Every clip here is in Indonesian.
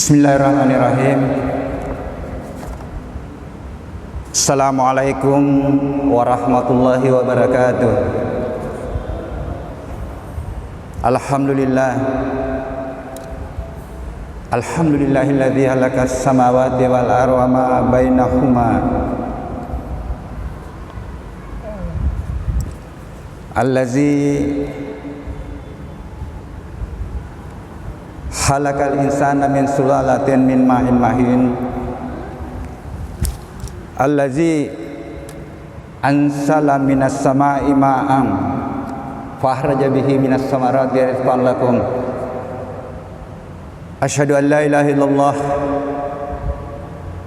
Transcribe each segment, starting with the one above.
Bismillahirrahmanirrahim. Assalamualaikum warahmatullahi wabarakatuh. Alhamdulillah. Alhamdulillahilladzi halakas samawati wal arda wa ma bainahuma. Allazi halakal insana min sulalatin min ma'in mahin. Allazi ansala minas sama'i ma'am fahraja bihi minas samarati rizqan lakum. Asyhadu an la ilaha illallah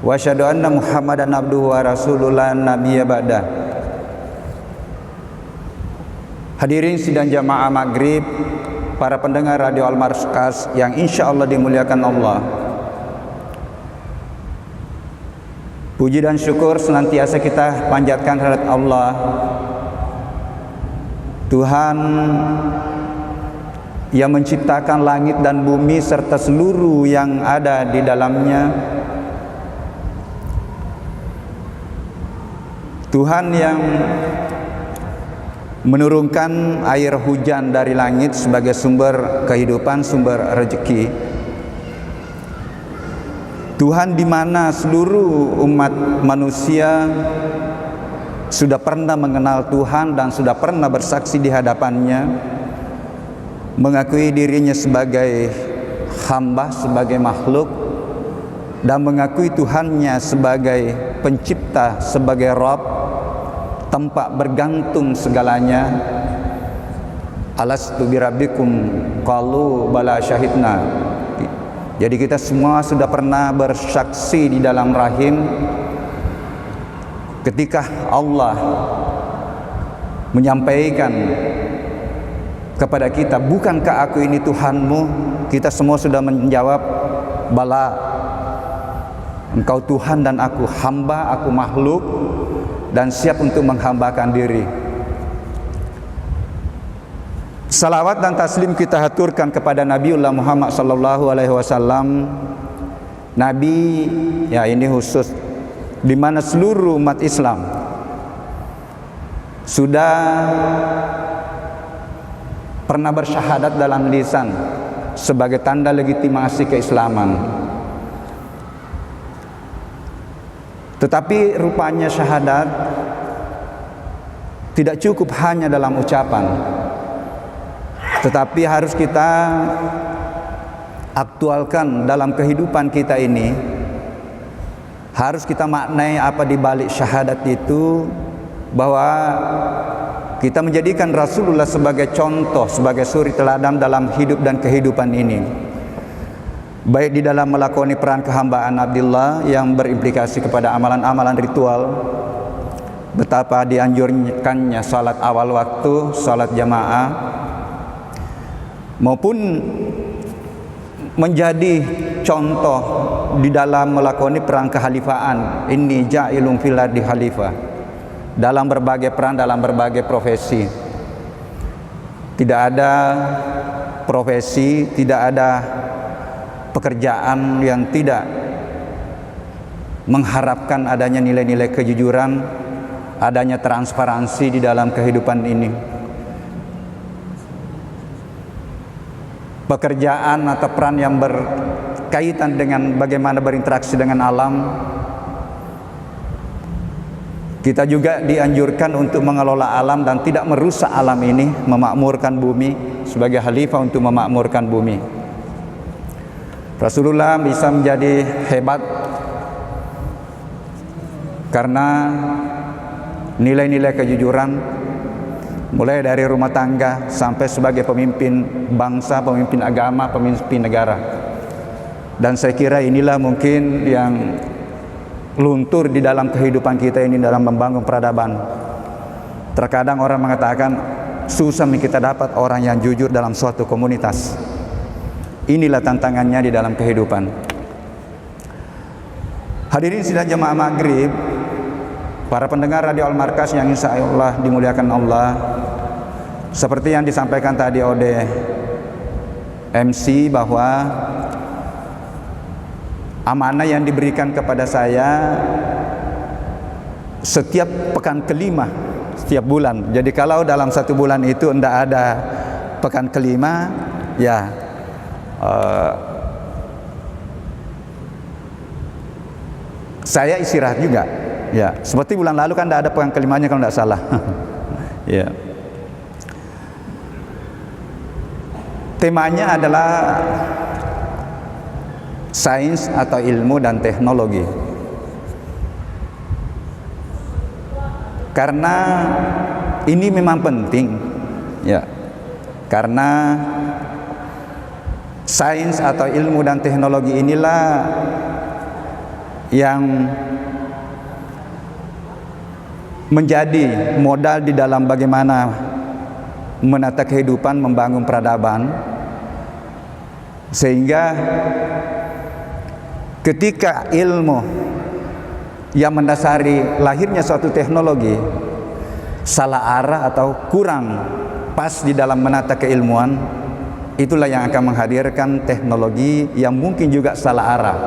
wa asyhadu anna Muhammadan abduhu wa rasuluhu la nabiyya ba'da. Hadirin sidang jamaah maghrib, para pendengar Radio Al-Markas yang insya Allah dimuliakan Allah. Puji dan syukur senantiasa kita panjatkan terhadap Allah, Tuhan yang menciptakan langit dan bumi serta seluruh yang ada di dalamnya. Tuhan yang menurunkan air hujan dari langit sebagai sumber kehidupan, sumber rezeki. Tuhan di mana seluruh umat manusia sudah pernah mengenal Tuhan dan sudah pernah bersaksi di hadapannya, mengakui dirinya sebagai hamba, sebagai makhluk, dan mengakui Tuhannya sebagai pencipta, sebagai Rabb, tempat bergantung segalanya. Alastu birabbikum qalu bala syahidna. Jadi kita semua sudah pernah bersaksi di dalam rahim ketika Allah menyampaikan kepada kita, bukankah aku ini Tuhanmu? Kita semua sudah menjawab, bala, engkau Tuhan dan aku hamba, aku makhluk dan siap untuk menghambakan diri. Salawat dan taslim kita haturkan kepada Nabiullah Muhammad sallallahu alaihi wasallam, Nabi ya ini khusus di mana seluruh umat Islam sudah pernah bersyahadat dalam lisan sebagai tanda legitimasi keislaman. Tetapi rupanya syahadat tidak cukup hanya dalam ucapan, tetapi harus kita aktualkan dalam kehidupan kita ini. Harus kita maknai apa di balik syahadat itu, bahwa kita menjadikan Rasulullah sebagai contoh, sebagai suri teladan dalam hidup dan kehidupan ini, baik di dalam melakoni peran kehambaan Abdullah yang berimplikasi kepada amalan-amalan ritual, betapa dianjurkannya salat awal waktu, salat jamaah, maupun menjadi contoh di dalam melakoni peran kehalifaan. Inni ja'ilun fil ardi khalifah, dalam berbagai peran, dalam berbagai profesi. Tidak ada profesi, tidak ada pekerjaan yang tidak mengharapkan adanya nilai-nilai kejujuran, adanya transparansi di dalam kehidupan ini. Pekerjaan atau peran yang berkaitan dengan bagaimana berinteraksi dengan alam. Kita juga dianjurkan untuk mengelola alam dan tidak merusak alam ini, memakmurkan bumi, sebagai khalifah untuk memakmurkan bumi. Rasulullah bisa menjadi hebat karena nilai-nilai kejujuran, mulai dari rumah tangga sampai sebagai pemimpin bangsa, pemimpin agama, pemimpin negara. Dan saya kira inilah mungkin yang luntur di dalam kehidupan kita ini dalam membangun peradaban. Terkadang orang mengatakan susah kita dapat orang yang jujur dalam suatu komunitas. Inilah tantangannya di dalam kehidupan. Hadirin sidang jemaah maghrib, para pendengar Radio Al-Markas yang insya Allah dimuliakan Allah, seperti yang disampaikan tadi oleh MC bahwa amanah yang diberikan kepada saya setiap pekan kelima setiap bulan. Jadi kalau dalam satu bulan itu tidak ada pekan kelima, ya saya istirahat juga. Ya, seperti bulan lalu kan tidak ada pekan kelimanya kalau tidak salah. Ya. Temanya adalah sains atau ilmu dan teknologi. Karena ini memang penting, ya. Karena sains atau ilmu dan teknologi inilah yang menjadi modal di dalam bagaimana menata kehidupan, membangun peradaban, sehingga ketika ilmu yang mendasari lahirnya suatu teknologi salah arah atau kurang pas di dalam menata keilmuan, itulah yang akan menghadirkan teknologi yang mungkin juga salah arah.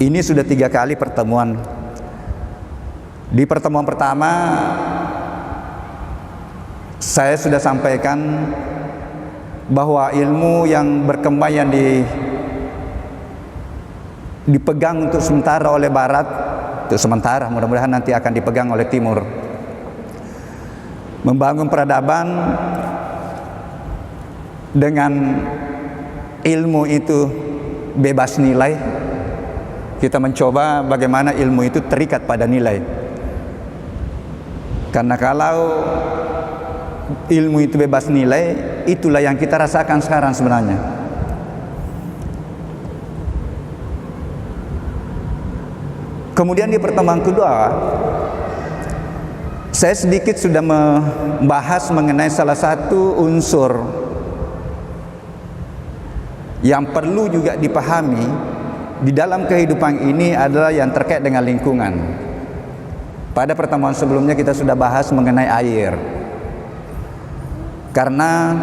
Ini sudah 3 kali pertemuan. Di pertemuan pertama saya sudah sampaikan bahwa ilmu yang berkembang yang dipegang untuk sementara oleh Barat, untuk sementara, mudah-mudahan nanti akan dipegang oleh Timur, membangun peradaban dengan ilmu itu bebas nilai. Kita mencoba bagaimana ilmu itu terikat pada nilai. Karena kalau ilmu itu bebas nilai, itulah yang kita rasakan sekarang sebenarnya. Kemudian di pertemuan kedua, saya sedikit sudah membahas mengenai salah satu unsur yang perlu juga dipahami di dalam kehidupan ini adalah yang terkait dengan lingkungan. Pada pertemuan sebelumnya kita sudah bahas mengenai air. Karena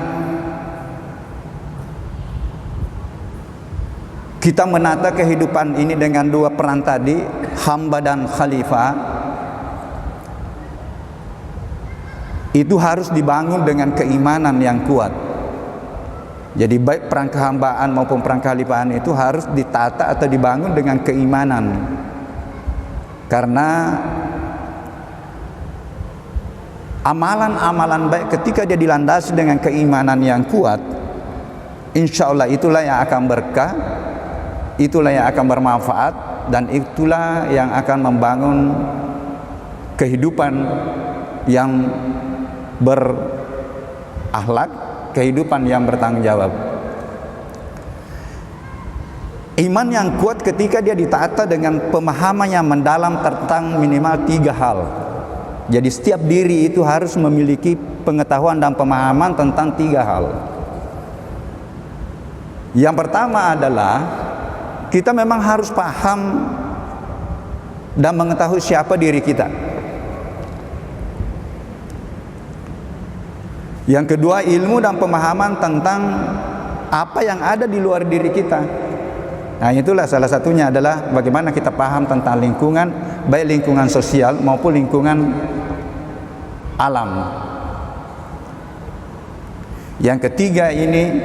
kita menata kehidupan ini dengan 2 peran tadi, hamba dan khalifah, itu harus dibangun dengan keimanan yang kuat. Jadi baik peran kehambaan maupun peran kekhalifahan itu harus ditata atau dibangun dengan keimanan. Karena amalan-amalan baik ketika dia dilandasi dengan keimanan yang kuat, insya Allah itulah yang akan berkah, itulah yang akan bermanfaat, dan itulah yang akan membangun kehidupan yang berakhlak, kehidupan yang bertanggung jawab. Iman yang kuat ketika dia ditata dengan pemahaman yang mendalam tentang minimal 3 hal. Jadi setiap diri itu harus memiliki pengetahuan dan pemahaman tentang 3 hal. Yang pertama adalah kita memang harus paham dan mengetahui siapa diri kita. Yang kedua, ilmu dan pemahaman tentang apa yang ada di luar diri kita. Nah, itulah salah satunya adalah bagaimana kita paham tentang lingkungan, baik lingkungan sosial maupun lingkungan alam. Yang ketiga ini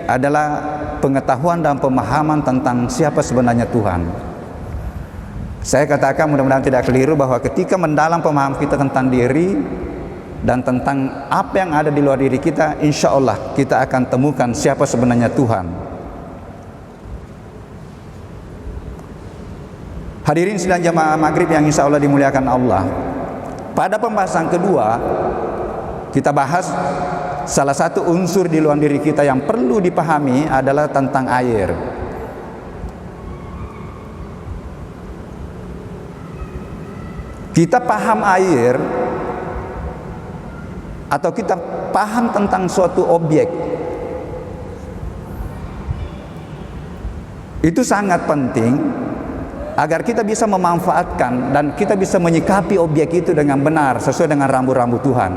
adalah pengetahuan dan pemahaman tentang siapa sebenarnya Tuhan. Saya katakan mudah-mudahan tidak keliru bahwa ketika mendalam pemahaman kita tentang diri dan tentang apa yang ada di luar diri kita, insya Allah kita akan temukan siapa sebenarnya Tuhan. Hadirin sidang jamaah maghrib yang insya Allah dimuliakan Allah. Pada pembahasan kedua, kita bahas salah satu unsur di luar diri kita yang perlu dipahami adalah tentang air. Kita paham air atau kita paham tentang suatu objek, itu sangat penting agar kita bisa memanfaatkan dan kita bisa menyikapi objek itu dengan benar sesuai dengan rambu-rambu Tuhan.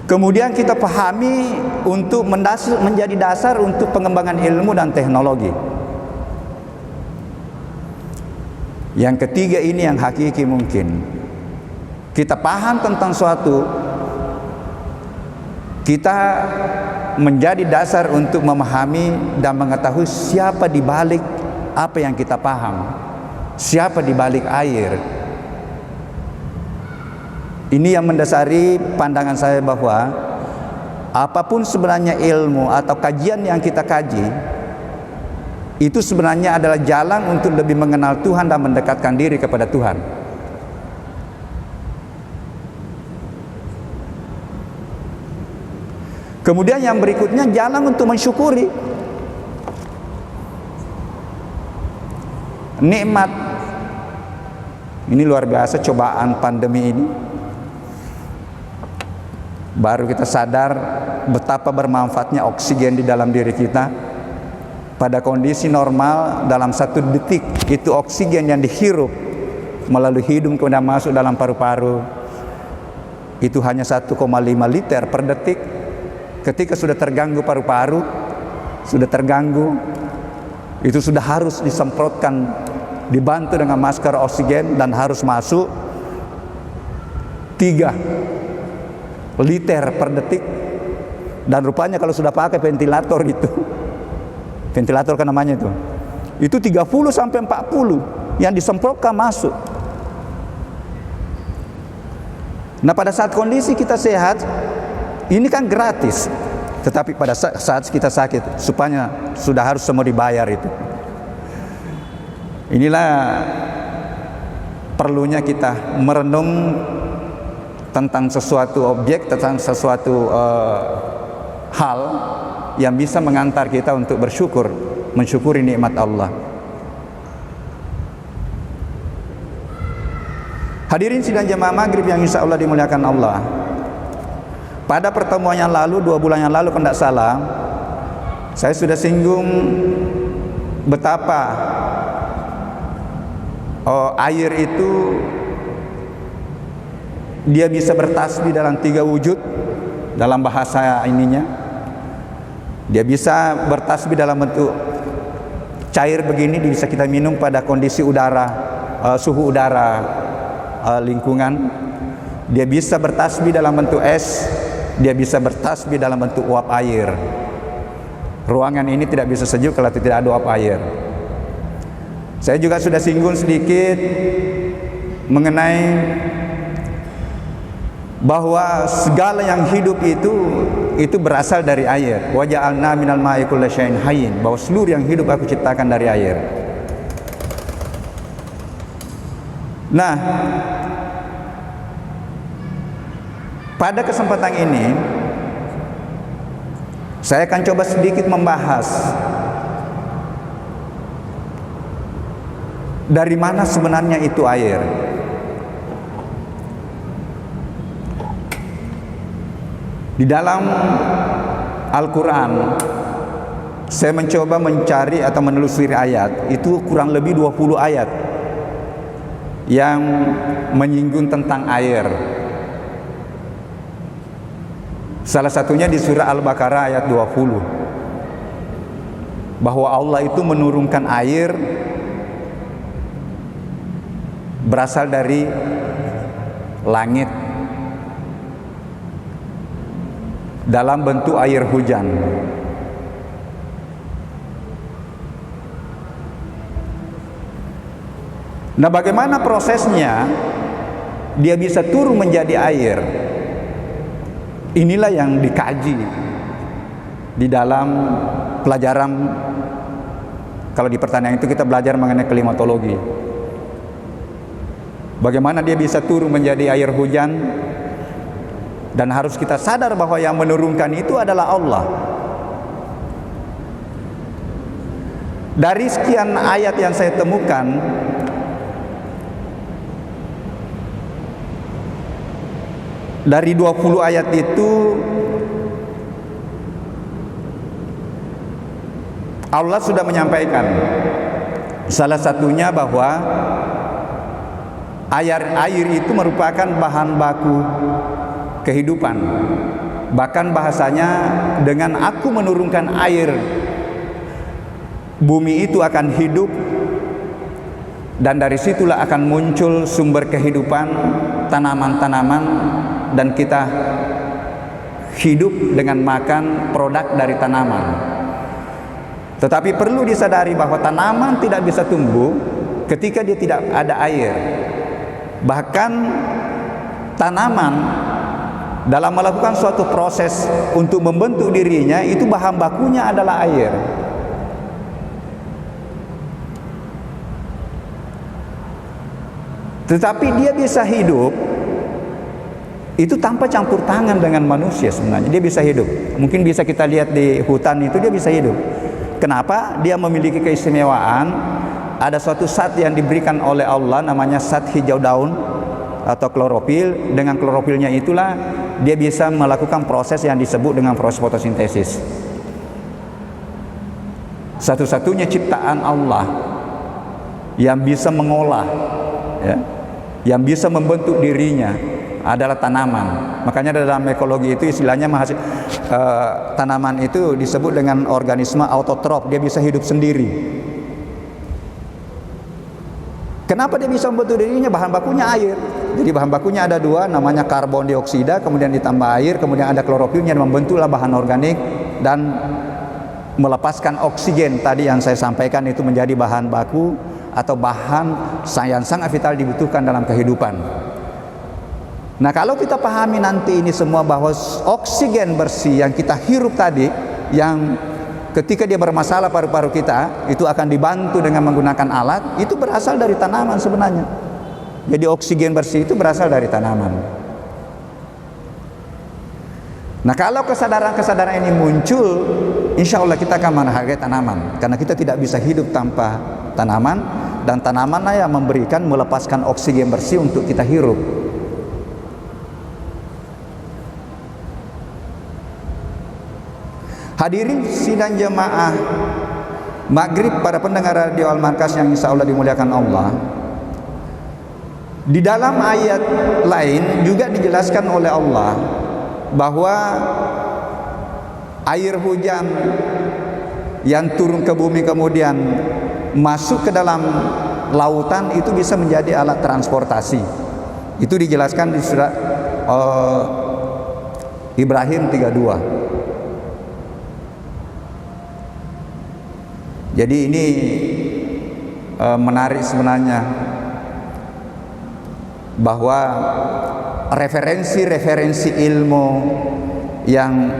Kemudian kita pahami untuk menjadi dasar untuk pengembangan ilmu dan teknologi. Yang ketiga ini yang hakiki mungkin. Kita paham tentang suatu, kita menjadi dasar untuk memahami dan mengetahui siapa di balik apa yang kita paham, siapa di balik air. Ini yang mendasari pandangan saya bahwa apapun sebenarnya ilmu atau kajian yang kita kaji, itu sebenarnya adalah jalan untuk lebih mengenal Tuhan dan mendekatkan diri kepada Tuhan. Kemudian yang berikutnya jalan untuk mensyukuri nikmat. Ini luar biasa cobaan pandemi ini. Baru kita sadar betapa bermanfaatnya oksigen di dalam diri kita. Pada kondisi normal dalam 1 detik itu oksigen yang dihirup melalui hidung kemudian masuk dalam paru-paru itu hanya 1,5 liter per detik. Ketika sudah terganggu paru-paru, sudah terganggu, itu sudah harus disemprotkan, dibantu dengan masker oksigen dan harus masuk 3 liter per detik. Dan rupanya kalau sudah pakai ventilator gitu, ventilator kan namanya itu 30 sampai 40 yang disemprotkan masuk. Nah, pada saat kondisi kita sehat ini kan gratis, tetapi pada saat kita sakit supaya sudah harus semua dibayar itu. Inilah perlunya kita merenung tentang sesuatu objek, tentang sesuatu hal yang bisa mengantar kita untuk bersyukur, mensyukuri nikmat Allah. Hadirin sidang jemaah maghrib yang insya Allah dimuliakan Allah. Pada pertemuan yang lalu, 2 bulan yang lalu kalau tidak salah, saya sudah singgung betapa air itu dia bisa bertasbih dalam 3 wujud dalam bahasa ininya. Dia bisa bertasbih dalam bentuk cair begini, bisa kita minum pada kondisi udara, suhu udara lingkungan. Dia bisa bertasbih dalam bentuk es, dia bisa bertasbih dalam bentuk uap air. Ruangan ini tidak bisa sejuk kalau tidak ada uap air. Saya juga sudah singgung sedikit mengenai bahwa segala yang hidup itu berasal dari air. Wa ja'alna minal ma'i kulli syai'in hayyin, bahwa seluruh yang hidup aku ciptakan dari air. Nah, pada kesempatan ini saya akan coba sedikit membahas dari mana sebenarnya itu air. Di dalam Al-Quran saya mencoba mencari atau menelusuri ayat, itu kurang lebih 20 ayat yang menyinggung tentang air. Salah satunya di surah Al-Baqarah ayat 20, bahwa Allah itu menurunkan air berasal dari langit dalam bentuk air hujan. Nah, bagaimana prosesnya dia bisa turun menjadi air? Inilah yang dikaji di dalam pelajaran. Kalau di pertanian itu kita belajar mengenai klimatologi. Bagaimana dia bisa turun menjadi air hujan? Dan harus kita sadar bahwa yang menurunkan itu adalah Allah. Dari sekian ayat yang saya temukan, dari 20 ayat itu Allah sudah menyampaikan salah satunya bahwa air itu merupakan bahan baku kehidupan. Bahkan bahasanya, dengan aku menurunkan air, bumi itu akan hidup, dan dari situlah akan muncul sumber kehidupan, tanaman-tanaman, dan kita hidup dengan makan produk dari tanaman. Tetapi perlu disadari bahwa tanaman tidak bisa tumbuh ketika dia tidak ada air. Bahkan tanaman dalam melakukan suatu proses untuk membentuk dirinya, itu bahan bakunya adalah air. Tetapi dia bisa hidup itu tanpa campur tangan dengan manusia. Sebenarnya dia bisa hidup. Mungkin bisa kita lihat di hutan itu, dia bisa hidup. Kenapa? Dia memiliki keistimewaan. Ada suatu zat yang diberikan oleh Allah, namanya zat hijau daun atau klorofil. Dengan klorofilnya itulah dia bisa melakukan proses yang disebut dengan proses fotosintesis. Satu-satunya ciptaan Allah yang bisa mengolah, ya, yang bisa membentuk dirinya adalah tanaman. Makanya dalam ekologi itu istilahnya tanaman itu disebut dengan organisme autotrof. Dia bisa hidup sendiri. Kenapa dia bisa membentuk dirinya? Bahan bakunya air. Jadi bahan bakunya ada dua, namanya karbon dioksida, kemudian ditambah air, kemudian ada klorofilnya, membentuklah bahan organik dan melepaskan oksigen tadi yang saya sampaikan, itu menjadi bahan baku atau bahan yang sangat vital dibutuhkan dalam kehidupan. Nah, kalau kita pahami nanti ini semua, bahwa oksigen bersih yang kita hirup tadi, yang ketika dia bermasalah paru-paru kita, itu akan dibantu dengan menggunakan alat, itu berasal dari tanaman sebenarnya. Jadi oksigen bersih itu berasal dari tanaman. Nah, kalau kesadaran-kesadaran ini muncul, insya Allah kita akan menghargai tanaman. Karena kita tidak bisa hidup tanpa tanaman, dan tanamanlah yang memberikan, melepaskan oksigen bersih untuk kita hirup. Hadirin sidang jemaah Maghrib, para pendengar radio Al-Markas yang insya Allah dimuliakan Allah. Di dalam ayat lain juga dijelaskan oleh Allah bahwa air hujan yang turun ke bumi kemudian masuk ke dalam lautan itu bisa menjadi alat transportasi. Itu dijelaskan di surat Ibrahim 32. Jadi ini menarik sebenarnya, bahwa referensi-referensi ilmu yang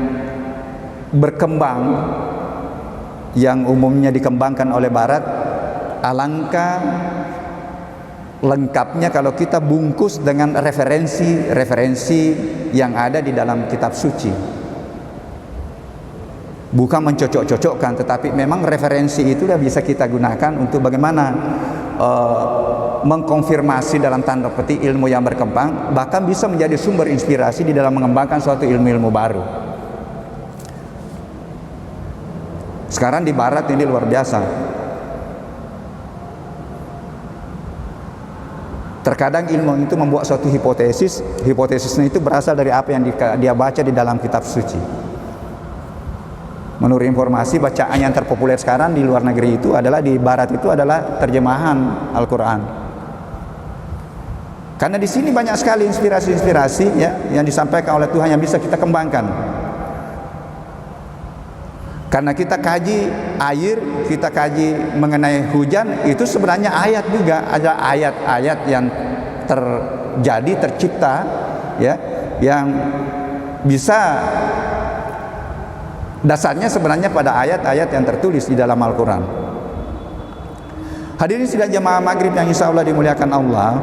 berkembang, yang umumnya dikembangkan oleh Barat, alangkah lengkapnya kalau kita bungkus dengan referensi-referensi yang ada di dalam kitab suci. Bukan mencocok-cocokkan, tetapi memang referensi itu sudah bisa kita gunakan untuk bagaimana mengkonfirmasi dalam tanda petik ilmu yang berkembang, bahkan bisa menjadi sumber inspirasi di dalam mengembangkan suatu ilmu-ilmu baru. Sekarang di Barat ini luar biasa. Terkadang ilmu itu membuat suatu hipotesis, hipotesisnya itu berasal dari apa yang dia baca di dalam kitab suci. Menurut informasi, bacaan yang terpopuler sekarang di luar negeri itu adalah, di Barat itu adalah terjemahan Al-Quran. Karena di sini banyak sekali inspirasi-inspirasi, ya, yang disampaikan oleh Tuhan yang bisa kita kembangkan. Karena kita kaji air, kita kaji mengenai hujan, itu sebenarnya ayat juga, ada ayat-ayat yang tercipta, ya, yang bisa dasarnya sebenarnya pada ayat-ayat yang tertulis di dalam Al-Quran. Hadirin sidang jemaah Maghrib yang insya Allah dimuliakan Allah.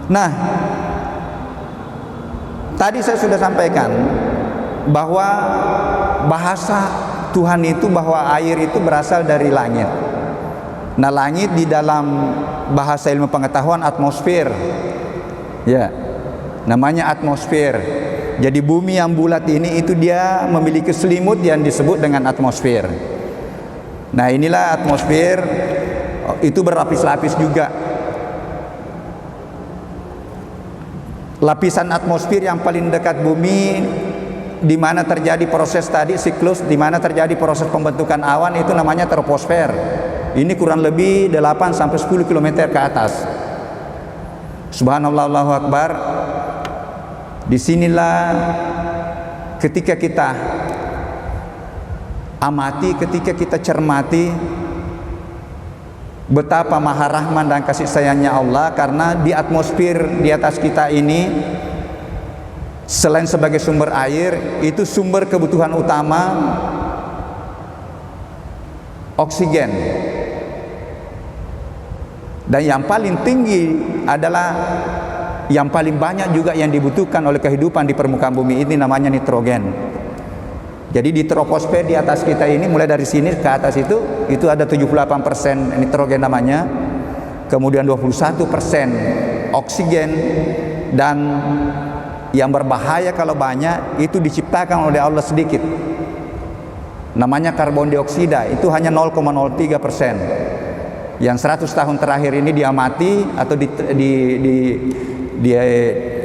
Nah, tadi saya sudah sampaikan bahwa bahasa Tuhan itu, bahwa air itu berasal dari langit. Nah, langit di dalam bahasa ilmu pengetahuan atmosfer, ya, namanya atmosfer. Jadi bumi yang bulat ini itu dia memiliki selimut yang disebut dengan atmosfer. Nah, inilah atmosfer, itu berlapis-lapis juga. lapisan atmosfer yang paling dekat bumi, di mana terjadi proses tadi siklus, di mana terjadi proses pembentukan awan, itu namanya troposfer. Ini kurang lebih 8 sampai 10 km ke atas. Subhanallah, Allahu Akbar. Disinilah ketika kita amati, ketika kita cermati betapa maha rahman dan kasih sayangnya Allah, karena di atmosfer di atas kita ini selain sebagai sumber air, itu sumber kebutuhan utama oksigen, dan yang paling tinggi adalah yang paling banyak juga yang dibutuhkan oleh kehidupan di permukaan bumi ini, namanya nitrogen. Jadi di troposfer di atas kita ini, mulai dari sini ke atas itu ada 78% nitrogen namanya, kemudian 21% oksigen, dan yang berbahaya kalau banyak itu diciptakan oleh Allah sedikit, namanya karbon dioksida, itu hanya 0,03%. Yang 100 tahun terakhir ini diamati atau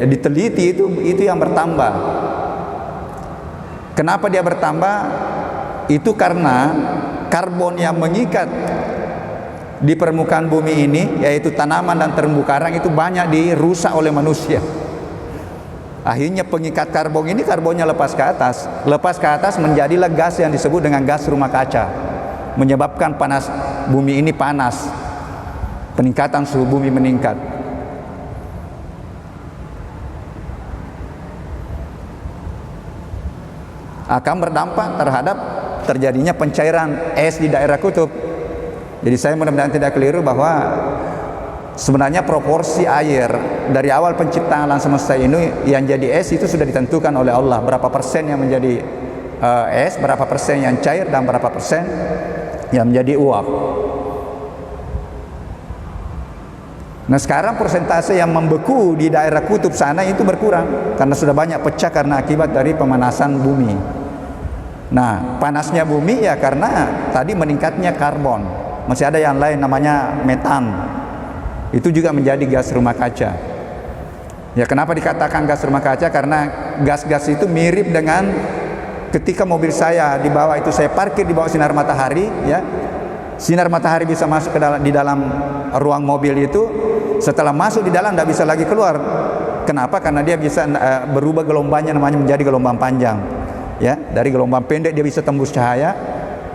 diteliti, itu yang bertambah. Kenapa dia bertambah? Itu karena karbon yang mengikat di permukaan bumi ini, yaitu tanaman dan terumbu karang, itu banyak dirusak oleh manusia. Akhirnya pengikat karbon ini, karbonnya lepas ke atas menjadilah gas yang disebut dengan gas rumah kaca, menyebabkan panas bumi ini panas, peningkatan suhu bumi meningkat. Akan berdampak terhadap terjadinya pencairan es di daerah kutub. Jadi saya mudah-mudahan tidak keliru bahwa sebenarnya proporsi air dari awal penciptaan alam semesta ini yang jadi es itu sudah ditentukan oleh Allah. Berapa persen yang menjadi es, berapa persen yang cair, dan berapa persen yang menjadi uap. Nah sekarang persentase yang membeku di daerah kutub sana itu berkurang karena sudah banyak pecah karena akibat dari pemanasan bumi. Nah panasnya bumi ya karena tadi meningkatnya karbon. Masih ada yang lain namanya metan, itu juga menjadi gas rumah kaca. Ya kenapa dikatakan gas rumah kaca? Karena gas-gas itu mirip dengan ketika mobil saya di bawah itu, saya parkir di bawah sinar matahari, ya sinar matahari bisa masuk ke di dalam ruang mobil itu. Setelah masuk di dalam tidak bisa lagi keluar. Kenapa? Karena dia bisa berubah gelombangnya, namanya menjadi gelombang panjang. Ya, dari gelombang pendek dia bisa tembus cahaya,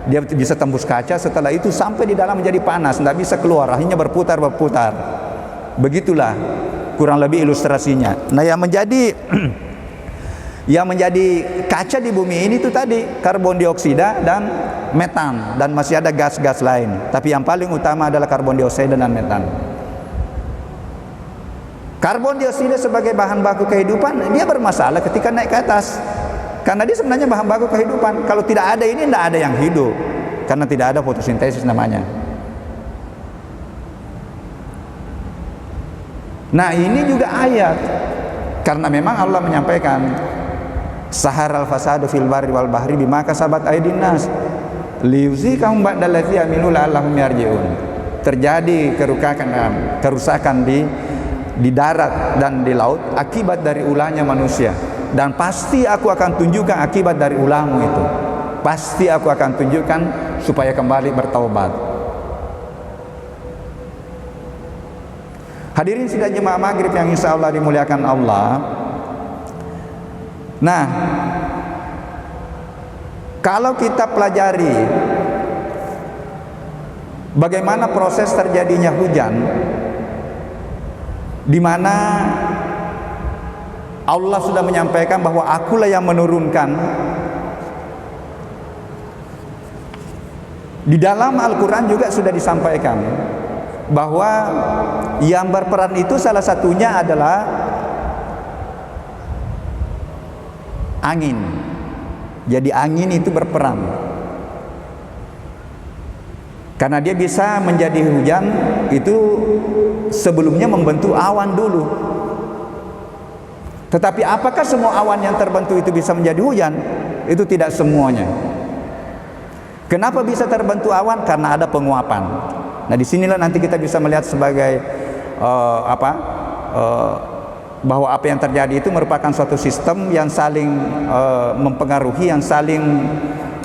dia bisa tembus kaca. Setelah itu sampai di dalam menjadi panas, tidak bisa keluar. Akhirnya berputar. Begitulah kurang lebih ilustrasinya. Nah, yang menjadi kaca di bumi ini itu tadi karbon dioksida dan metan, dan masih ada gas-gas lain. Tapi yang paling utama adalah karbon dioksida dan metan. Karbon dioksida sebagai bahan baku kehidupan, dia bermasalah ketika naik ke atas. Karena dia sebenarnya bahan baku kehidupan. Kalau tidak ada ini, tidak ada yang hidup. Karena tidak ada fotosintesis namanya. Nah ini juga ayat. Karena memang Allah menyampaikan, Saharal fasadu fil barri wal bahri bima kasabat aydin nas liyuziqahum ba'dal ladzi amilu la'allahum yarji'un. Terjadi kerusakan di darat dan di laut akibat dari ulahnya manusia. Dan pasti aku akan tunjukkan akibat dari ulahmu itu. Pasti aku akan tunjukkan supaya kembali bertaubat. Hadirin sidang jemaah maghrib yang insya Allah dimuliakan Allah. Nah, kalau kita pelajari bagaimana proses terjadinya hujan, di mana Allah sudah menyampaikan bahwa akulah yang menurunkan. Di dalam Al-Quran juga sudah disampaikan bahwa yang berperan itu salah satunya adalah angin. Jadi angin itu berperan karena dia bisa menjadi hujan itu sebelumnya membentuk awan dulu. Tetapi apakah semua awan yang terbentuk itu bisa menjadi hujan? Itu tidak semuanya. Kenapa bisa terbentuk awan? Karena ada penguapan. Nah disinilah nanti kita bisa melihat sebagai bahwa apa yang terjadi itu merupakan suatu sistem yang saling mempengaruhi, yang saling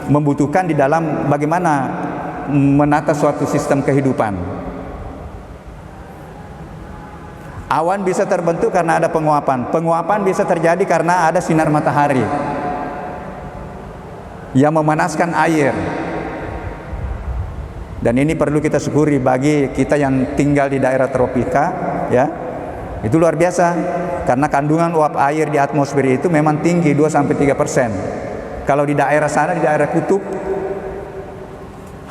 membutuhkan di dalam bagaimana menata suatu sistem kehidupan. Awan bisa terbentuk karena ada penguapan. Penguapan bisa terjadi karena ada sinar matahari yang memanaskan air. Dan ini perlu kita syukuri bagi kita yang tinggal di daerah tropika, ya. Itu luar biasa karena kandungan uap air di atmosfer itu memang tinggi 2-3%. Kalau di daerah sana, di daerah kutub,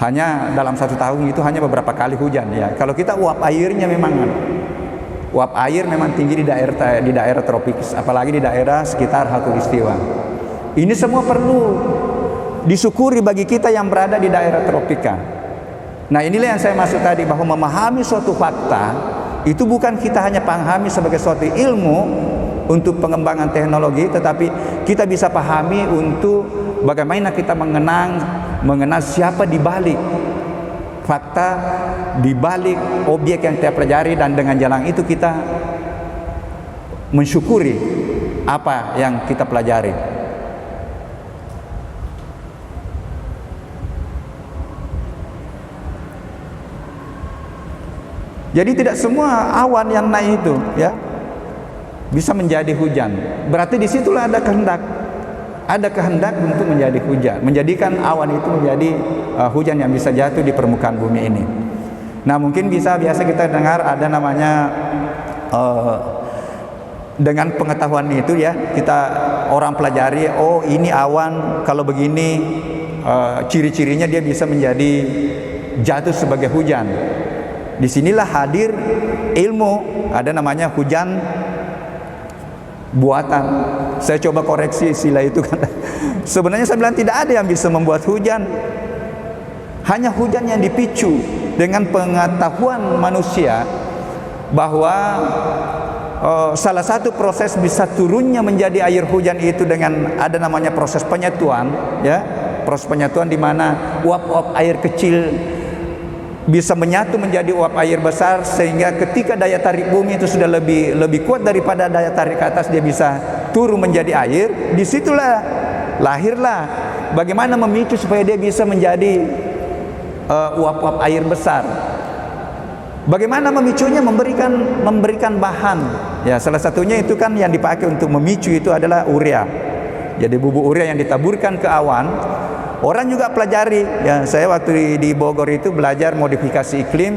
hanya dalam 1 tahun itu hanya beberapa kali hujan, ya. Kalau kita uap airnya memang tinggi di daerah tropis, apalagi di daerah sekitar Khatulistiwa. Ini semua perlu disyukuri bagi kita yang berada di daerah tropika. Nah, inilah yang saya maksud tadi, bahwa memahami suatu fakta itu bukan kita hanya pahami sebagai suatu ilmu untuk pengembangan teknologi, tetapi kita bisa pahami untuk bagaimana kita mengenal siapa di balik fakta, di balik objek yang kita pelajari, dan dengan jalan itu kita mensyukuri apa yang kita pelajari. Jadi tidak semua awan yang naik itu, ya, bisa menjadi hujan. Berarti disitulah ada kehendak. Ada kehendak untuk menjadi hujan, menjadikan awan itu menjadi hujan yang bisa jatuh di permukaan bumi ini. Nah, mungkin biasa kita dengar ada namanya dengan pengetahuan itu, ya, kita orang pelajari, oh ini awan kalau begini ciri-cirinya dia bisa menjadi jatuh sebagai hujan. Disinilah hadir ilmu, ada namanya hujan buatan. Saya coba koreksi istilah itu kan. Sebenarnya saya bilang tidak ada yang bisa membuat hujan. Hanya hujan yang dipicu dengan pengetahuan manusia bahwa salah satu proses bisa turunnya menjadi air hujan itu dengan ada namanya proses penyatuan, ya. Proses penyatuan di mana uap-uap air kecil bisa menyatu menjadi uap air besar, sehingga ketika daya tarik bumi itu sudah lebih kuat daripada daya tarik ke atas, dia bisa turun menjadi air. Disitulah lahirlah bagaimana memicu supaya dia bisa menjadi uap-uap air besar. Bagaimana memicunya? Memberikan bahan, ya. Salah satunya itu kan yang dipakai untuk memicu itu adalah urea. Jadi bubuk urea yang ditaburkan ke awan. Orang juga pelajari, ya. Saya waktu di Bogor itu belajar modifikasi iklim,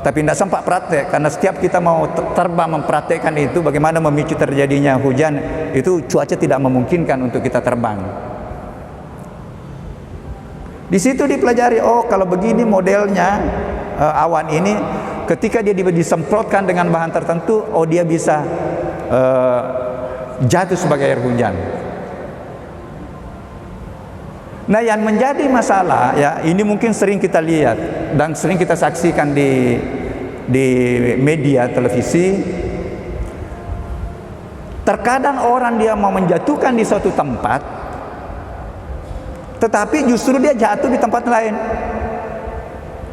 tapi tidak sempat praktek karena setiap kita mau terbang mempraktekkan itu bagaimana memicu terjadinya hujan, itu cuaca tidak memungkinkan untuk kita terbang. Di situ dipelajari, oh kalau begini modelnya awan ini, ketika dia disemprotkan dengan bahan tertentu, oh dia bisa jatuh sebagai air hujan. Nah, yang menjadi masalah, ya, ini mungkin sering kita lihat dan sering kita saksikan di media televisi. Terkadang orang dia mau menjatuhkan di suatu tempat, tetapi justru dia jatuh di tempat lain.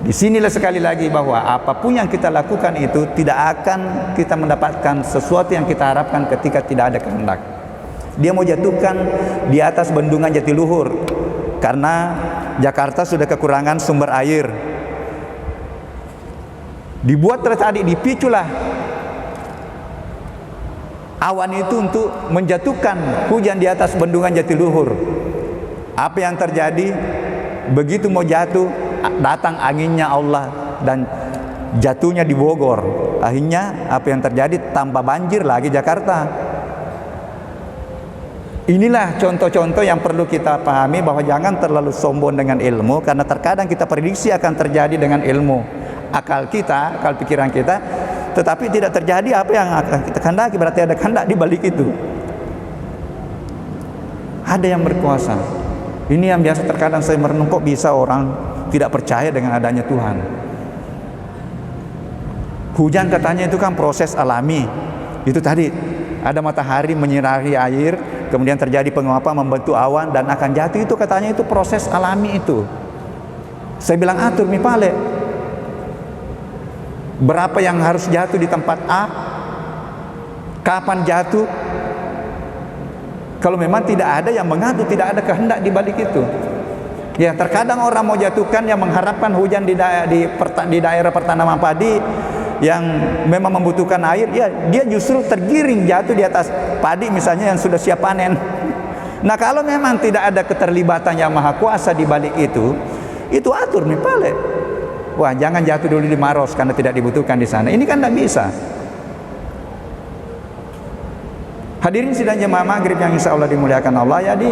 Disinilah sekali lagi bahwa apapun yang kita lakukan itu tidak akan kita mendapatkan sesuatu yang kita harapkan ketika tidak ada kehendak. Dia mau jatuhkan di atas bendungan Jatiluhur karena Jakarta sudah kekurangan sumber air. Dibuat tadi, dipiculah awan itu untuk menjatuhkan hujan di atas bendungan Jatiluhur. Apa yang terjadi? Begitu mau jatuh, datang anginnya Allah dan jatuhnya di Bogor. Akhirnya apa yang terjadi? Tambah banjir lagi Jakarta. Inilah contoh-contoh yang perlu kita pahami, bahwa jangan terlalu sombong dengan ilmu, karena terkadang kita prediksi akan terjadi dengan ilmu akal kita, akal pikiran kita, tetapi tidak terjadi apa yang akan kita kehendaki. Berarti ada kehendak di balik itu. Ada yang berkuasa. Ini yang biasa terkadang saya merenung, kok bisa orang tidak percaya dengan adanya Tuhan. Hujan katanya itu kan proses alami. Itu tadi ada matahari menyinari air, kemudian terjadi penguapan membentuk awan dan akan jatuh, itu katanya itu proses alami itu. Saya bilang atur mi pale. Berapa yang harus jatuh di tempat A, Kapan jatuh? Kalau memang tidak ada yang mengatur, tidak ada kehendak di balik itu. Ya, terkadang orang mau jatuhkan yang mengharapkan hujan di daerah pertanaman padi yang memang membutuhkan air, ya dia justru tergiring jatuh di atas padi misalnya yang sudah siap panen. Nah, kalau memang tidak ada keterlibatan yang maha kuasa di balik itu atur nih pale. Wah, jangan jatuh dulu di Maros karena tidak dibutuhkan di sana. Ini kan tidak bisa. Hadirin sidang jemaah maghrib yang insya Allah dimuliakan Allah, jadi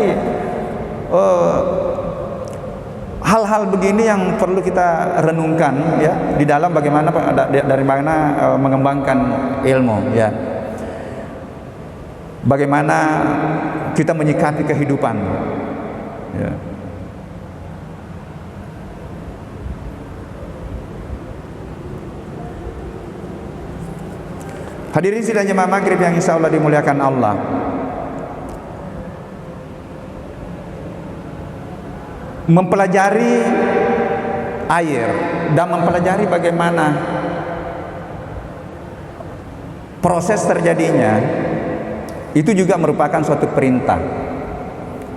hal-hal begini yang perlu kita renungkan ya di dalam bagaimana dari mana mengembangkan ilmu ya. Bagaimana kita menyikapi kehidupan ya. Hadirin sidang jemaah maghrib yang insya Allah dimuliakan Allah, mempelajari air dan mempelajari bagaimana proses terjadinya itu juga merupakan suatu perintah.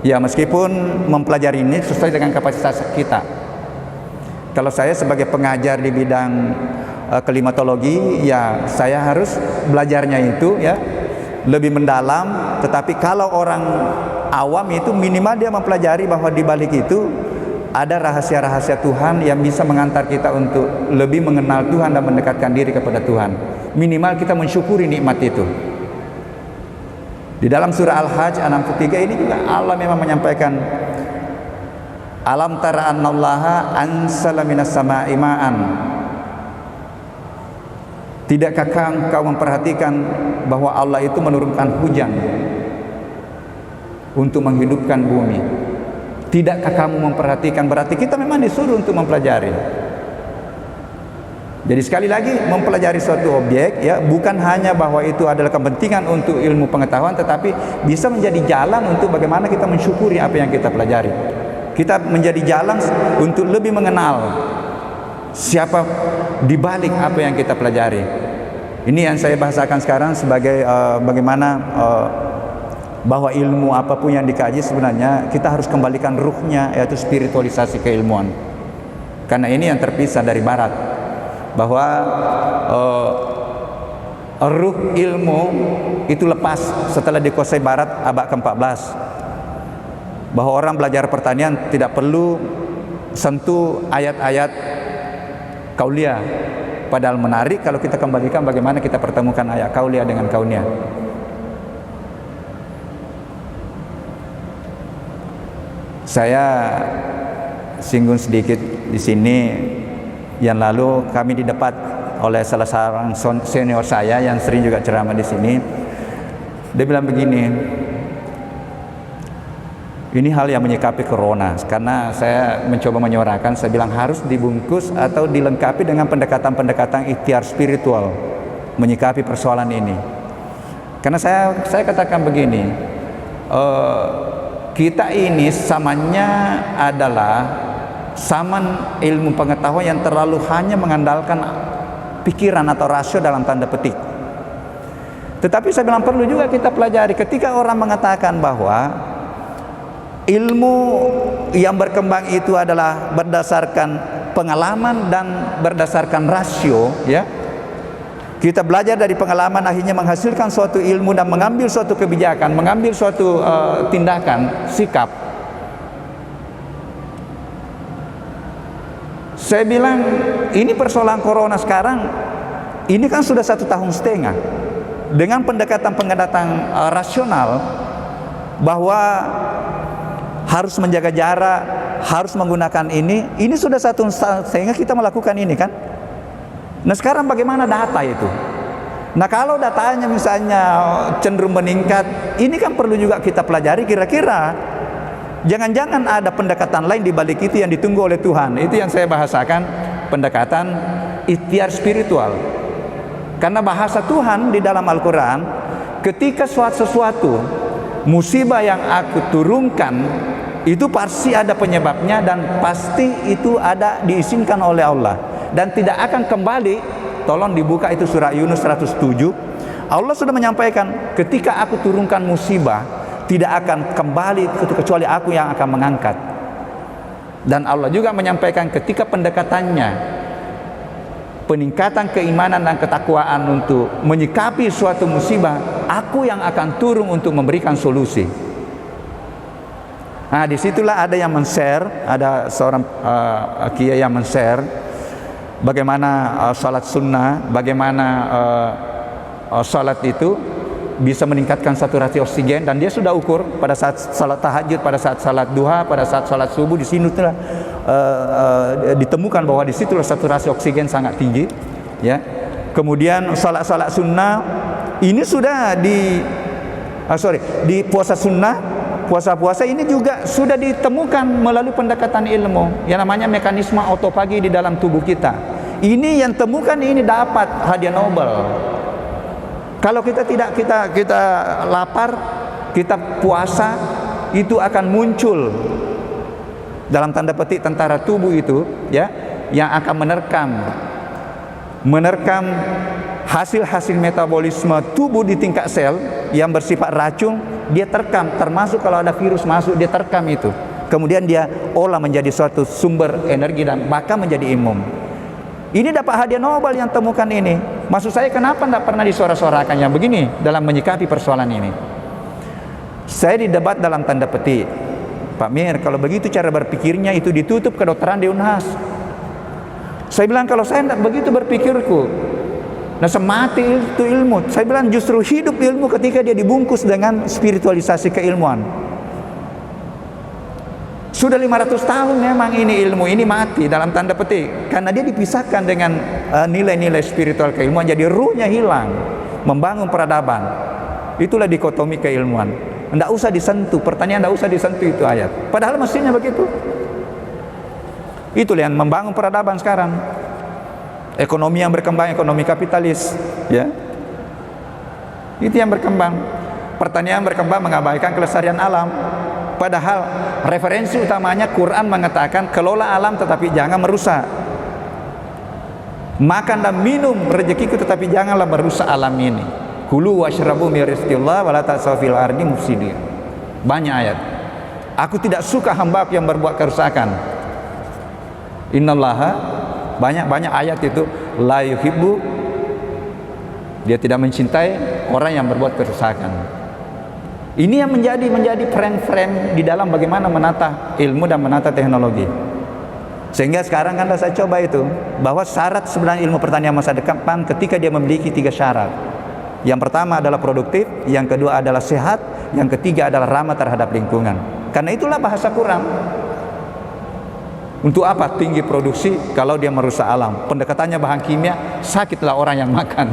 Ya, meskipun mempelajari ini sesuai dengan kapasitas kita. Kalau saya sebagai pengajar di bidang klimatologi, ya saya harus belajarnya itu ya lebih mendalam. Tetapi kalau orang awam itu minimal dia mempelajari bahwa di balik itu ada rahasia-rahasia Tuhan yang bisa mengantar kita untuk lebih mengenal Tuhan dan mendekatkan diri kepada Tuhan. Minimal kita mensyukuri nikmat itu. Di dalam surah Al-Hajj 63 ini juga Allah memang menyampaikan, alam tara annallaha ansala minas sama'i ma'an. Tidakkah kau memperhatikan bahwa Allah itu menurunkan hujan untuk menghidupkan bumi? Tidakkah kamu memperhatikan? Berarti kita memang disuruh untuk mempelajari. Jadi sekali lagi, mempelajari suatu objek ya bukan hanya bahwa itu adalah kepentingan untuk ilmu pengetahuan, tetapi bisa menjadi jalan untuk bagaimana kita mensyukuri apa yang kita pelajari. Kita menjadi jalan untuk lebih mengenal siapa di balik apa yang kita pelajari. Ini yang saya bahasakan sekarang sebagai bagaimana bahwa ilmu apapun yang dikaji sebenarnya kita harus kembalikan ruhnya, yaitu spiritualisasi keilmuan. Karena ini yang terpisah dari barat, bahwa ruh ilmu itu lepas setelah dikuasai barat abad ke-14. Bahwa orang belajar pertanian tidak perlu sentuh ayat-ayat kauliyah. Padahal menarik kalau kita kembalikan bagaimana kita pertemukan ayat kauliyah dengan kauniyah. Saya singgung sedikit di sini. Yang lalu kami didapat oleh salah seorang senior saya yang sering juga ceramah di sini. Dia bilang begini, ini hal yang menyikapi corona, karena saya mencoba menyuarakan, saya bilang harus dibungkus atau dilengkapi dengan pendekatan-pendekatan ikhtiar spiritual menyikapi persoalan ini. Karena saya katakan begini, kita ini samanya adalah zaman ilmu pengetahuan yang terlalu hanya mengandalkan pikiran atau rasio dalam tanda petik. Tetapi saya bilang perlu juga kita pelajari. Ketika orang mengatakan bahwa ilmu yang berkembang itu adalah berdasarkan pengalaman dan berdasarkan rasio, ya, kita belajar dari pengalaman akhirnya menghasilkan suatu ilmu dan mengambil suatu kebijakan, mengambil suatu tindakan, sikap. Saya bilang ini persoalan corona sekarang ini kan sudah 1,5 tahun dengan pendekatan-pendekatan rasional bahwa harus menjaga jarak, harus menggunakan ini sudah 1 tahun sehingga kita melakukan ini kan. Nah sekarang bagaimana data itu? Nah kalau datanya misalnya cenderung meningkat, ini kan perlu juga kita pelajari kira-kira jangan-jangan ada pendekatan lain di balik itu yang ditunggu oleh Tuhan. Itu yang saya bahasakan, pendekatan ikhtiar spiritual. Karena bahasa Tuhan di dalam Al-Quran, ketika sesuatu musibah yang aku turunkan itu pasti ada penyebabnya dan pasti itu ada diizinkan oleh Allah dan tidak akan kembali. Tolong dibuka itu surah Yunus 107. Allah sudah menyampaikan, ketika aku turunkan musibah, tidak akan kembali kecuali aku yang akan mengangkat. Dan Allah juga menyampaikan ketika pendekatannya, peningkatan keimanan dan ketakwaan untuk menyikapi suatu musibah, aku yang akan turun untuk memberikan solusi. Nah, disitulah ada yang men-share, ada seorang kiai yang men-share bagaimana salat sunnah, bagaimana salat itu bisa meningkatkan saturasi oksigen, dan dia sudah ukur pada saat salat tahajud, pada saat salat duha, pada saat salat subuh, di sini telah ditemukan bahwa di situlah saturasi oksigen sangat tinggi, ya. Kemudian salat sunnah ini sudah di puasa sunnah, puasa ini juga sudah ditemukan melalui pendekatan ilmu yang namanya mekanisme autofagi di dalam tubuh kita. Ini yang temukan ini dapat hadiah Nobel. Kalau kita lapar, kita puasa, itu akan muncul dalam tanda petik tentara tubuh itu, ya, yang akan menerkam hasil-hasil metabolisme tubuh di tingkat sel yang bersifat racun. Dia terkam, termasuk kalau ada virus masuk, dia terkam itu. Kemudian dia olah menjadi suatu sumber energi dan bahkan menjadi imun. Ini dapat hadiah Nobel yang temukan ini. Maksud saya, kenapa tidak pernah disuara-suarakan yang begini dalam menyikapi persoalan ini? Saya didebat dalam tanda petik, Pak Mir, kalau begitu cara berpikirnya itu ditutup kedokteran di Unhas. Saya bilang, kalau saya tidak begitu berpikirku, nah semati itu ilmu. Saya bilang justru hidup ilmu ketika dia dibungkus dengan spiritualisasi keilmuan. Sudah 500 tahun memang ini ilmu ini mati dalam tanda petik, karena dia dipisahkan dengan nilai-nilai spiritual keilmuan, jadi ruhnya hilang. Membangun peradaban, itulah dikotomi keilmuan. Tidak usah disentuh, pertanyaan tidak usah disentuh itu ayat, padahal mestinya begitu. Itulah yang membangun peradaban sekarang. Ekonomi yang berkembang, ekonomi kapitalis, ya, itu yang berkembang. Pertanian berkembang mengabaikan kelestarian alam, padahal referensi utamanya Quran mengatakan kelola alam tetapi jangan merusak. Makan dan minum rezekiku tetapi janganlah merusak alam ini. Kulu washrabu min rizqillah wa la ta'saw fil ardi mufsidin. Banyak ayat. Aku tidak suka hamba yang berbuat kerusakan. Innallaha, banyak ayat itu, la yuhibbu, dia tidak mencintai orang yang berbuat kerusakan. Ini yang menjadi frame-frame di dalam bagaimana menata ilmu dan menata teknologi. Sehingga sekarang kan saya coba itu, bahwa syarat sebenarnya ilmu pertanian masa depan ketika dia memiliki 3 syarat. Yang pertama adalah produktif, yang kedua adalah sehat, yang ketiga adalah ramah terhadap lingkungan. Karena itulah bahasa Quran. Untuk apa tinggi produksi kalau dia merusak alam? Pendekatannya bahan kimia, sakitlah orang yang makan.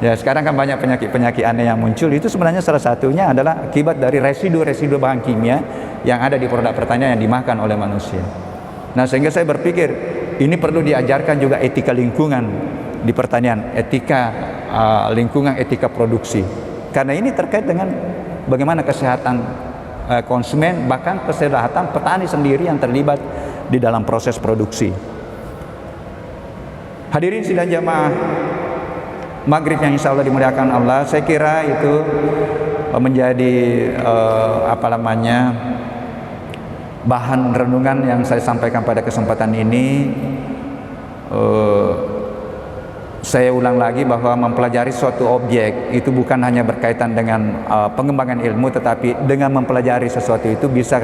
Ya, sekarang kan banyak penyakit aneh yang muncul. Itu sebenarnya salah satunya adalah akibat dari residu bahan kimia yang ada di produk pertanian yang dimakan oleh manusia. Nah, sehingga saya berpikir ini perlu diajarkan juga etika lingkungan di pertanian, etika lingkungan, etika produksi. Karena ini terkait dengan bagaimana kesehatan konsumen, bahkan kesehatan petani sendiri yang terlibat di dalam proses produksi. Hadirin sidang jamaah Maghrib yang insya Allah dimuliakan Allah, saya kira itu menjadi bahan renungan yang saya sampaikan pada kesempatan ini. Saya ulang lagi bahwa mempelajari suatu objek itu bukan hanya berkaitan dengan pengembangan ilmu, tetapi dengan mempelajari sesuatu itu bisa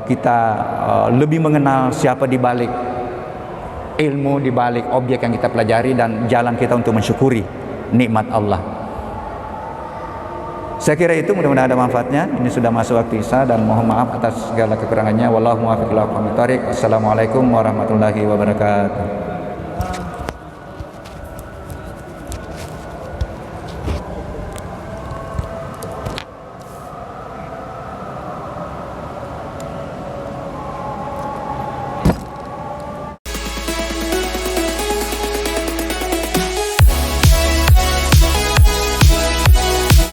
kita lebih mengenal siapa di balik ilmu, di balik objek yang kita pelajari, dan jalan kita untuk mensyukuri nikmat Allah. Saya kira itu, mudah-mudahan ada manfaatnya. Ini sudah masuk waktu Isya dan mohon maaf atas segala kekurangannya. Wallahu muwaffiq ila aqwamit thoriq. Assalamualaikum warahmatullahi wabarakatuh.